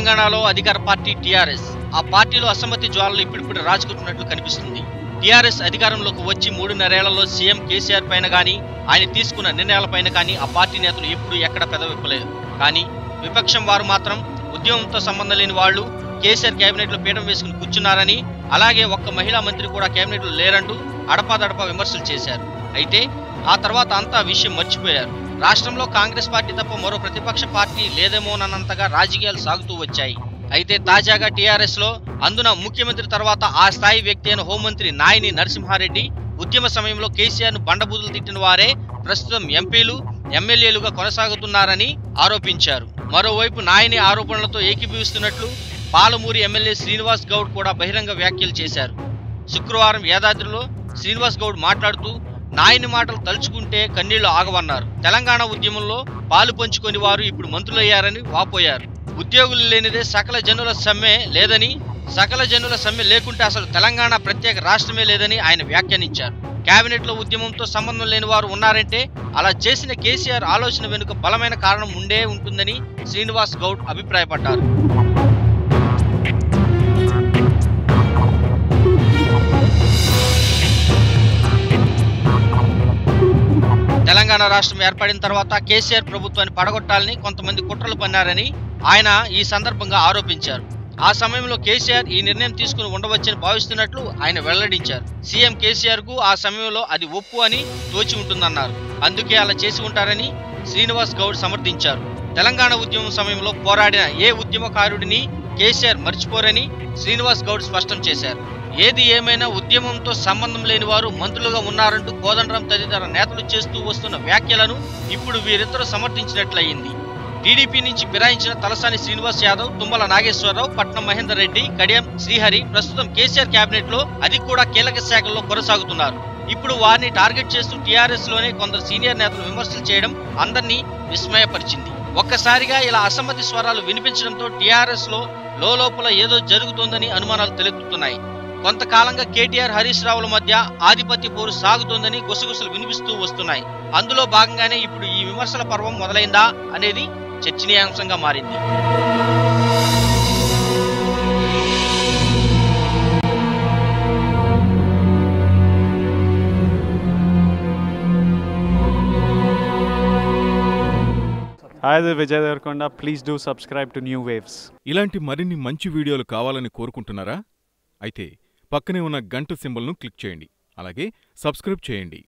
తెలంగాణలో అధికార party TRS. ఆ పార్టీలో అసమ్మతి జ్వాలలు ఇప్పుడిప్పుడు రాజుకుంటున్నట్లు కనిపిస్తుంది. టీఆర్ఎస్ అధికారంలోకి వచ్చి 3.5 ఏళ్లలో సీఎం కేసీఆర్ పైన గానీ, ఆయన తీసుకున్న నిర్ణయాలపైన కానీ ఆ పార్టీ నేతలు ఎప్పుడు ఎక్కడ పెదవిప్పలేదు. కానీ విపక్షం వారు మాత్రం ఉద్యమంతో సంబంధం లేని వాళ్ళు కేసీఆర్ కేబినెట్ లో పీఠం వేసుకుని కూర్చున్నారని, అలాగే ఒక్క మహిళా మంత్రి కూడా కేబినెట్ లో లేరంటూ అడపాదడపా విమర్శలు చేశారు. అయితే ఆ తర్వాత అంతా విషయం మర్చిపోయారు. రాష్ట్రంలో కాంగ్రెస్ పార్టీ తప్ప మరో ప్రతిపక్ష పార్టీ లేదేమోనన్నంతగా రాజకీయాలు సాగుతూ వచ్చాయి. అయితే తాజాగా టీఆర్ఎస్ లో అందున ముఖ్యమంత్రి తర్వాత ఆ స్థాయి వ్యక్తి అయిన హోంమంత్రి నాయిని నరసింహారెడ్డి ఉద్యమ సమయంలో కేసీఆర్ ను బండబూతులు తిట్టిన వారే ప్రస్తుతం ఎంపీలు, ఎమ్మెల్యేలుగా కొనసాగుతున్నారని ఆరోపించారు. మరోవైపు నాయిని ఆరోపణలతో ఏకీభవిస్తున్నట్లు పాలమూరు ఎమ్మెల్యే శ్రీనివాస్ గౌడ్ కూడా బహిరంగ వ్యాఖ్యలు చేశారు. శుక్రవారం యాదాద్రిలో శ్రీనివాస్ గౌడ్ మాట్లాడుతూ నాయని మాటలు తలుచుకుంటే కన్నీళ్లు ఆగవన్నారు. తెలంగాణ ఉద్యమంలో పాలు పంచుకొని వారు ఇప్పుడు మంత్రులయ్యారని వాపోయారు. ఉద్యోగులు లేనిదే సకల జనుల సమ్మె లేదని, సకల జనుల సమ్మె లేకుంటే అసలు తెలంగాణ ప్రత్యేక రాష్ట్రమే లేదని ఆయన వ్యాఖ్యానించారు. కేబినెట్ లో ఉద్యమంతో సంబంధం లేని వారు ఉన్నారంటే అలా చేసిన కేసీఆర్ ఆలోచన వెనుక బలమైన కారణం ఉండే ఉంటుందని శ్రీనివాస్ గౌడ్ అభిప్రాయపడ్డారు. తెలంగాణ రాష్ట్రం ఏర్పడిన తర్వాత కేసీఆర్ ప్రభుత్వాన్ని పడగొట్టాలని కొంతమంది కుట్రలు పన్నారని ఆయన ఈ సందర్భంగా ఆరోపించారు. ఆ సమయంలో కేసీఆర్ ఈ నిర్ణయం తీసుకుని ఉండవచ్చని భావిస్తున్నట్లు ఆయన వెల్లడించారు. సీఎం కేసీఆర్ కు ఆ సమయంలో అది ఒప్పు అని తోచి ఉంటుందన్నారు. అందుకే అలా చేసి ఉంటారని శ్రీనివాస్ గౌడ్ సమర్థించారు. తెలంగాణ ఉద్యమం సమయంలో పోరాడిన ఏ ఉద్యమకారుడిని కేసీఆర్ మర్చిపోరని శ్రీనివాస్ గౌడ్ స్పష్టం చేశారు. ఏది ఏమైనా ఉద్యమంతో సంబంధం లేని వారు మంత్రులుగా ఉన్నారంటూ కోదండరాం తదితర నేతలు చేస్తూ వస్తున్న వ్యాఖ్యలను ఇప్పుడు వీరిద్దరూ సమర్థించినట్లయింది. టీడీపీ నుంచి ఫిరాయించిన తలసాని శ్రీనివాస్ యాదవ్, తుమ్మల నాగేశ్వరరావు, పట్నం మహేందర్ రెడ్డి, కడియం శ్రీహరి ప్రస్తుతం కేసీఆర్ కేబినెట్ లో అది కూడా కీలక శాఖల్లో కొనసాగుతున్నారు. ఇప్పుడు వారిని టార్గెట్ చేస్తూ టీఆర్ఎస్ లోనే కొందరు సీనియర్ నేతలు విమర్శలు చేయడం అందరినీ విస్మయపరిచింది. ఒక్కసారిగా ఇలా అసమ్మతి స్వరాలు వినిపించడంతో టీఆర్ఎస్ లో లోపల ఏదో జరుగుతోందని అనుమానాలు తలెత్తుతున్నాయి. కొంతకాలంగా కేటీఆర్, హరీష్ రావుల మధ్య ఆధిపత్య పోరు సాగుతోందని గుసగుసలు వినిపిస్తూ వస్తున్నాయి. అందులో భాగంగానే ఇప్పుడు ఈ విమర్శల పర్వం మొదలైందా అనేది చర్చనీయాంశంగా మారింది. Hi, this is Vijay Devarkonda. Please do subscribe to New Waves. ఇలాంటి మరిన్ని మంచి వీడియోలు కావాలని కోరుకుంటున్నారా? అయితే పక్కనే ఉన్న గంట సింబల్ను క్లిక్ చేయండి. అలాగే సబ్స్క్రైబ్ చేయండి.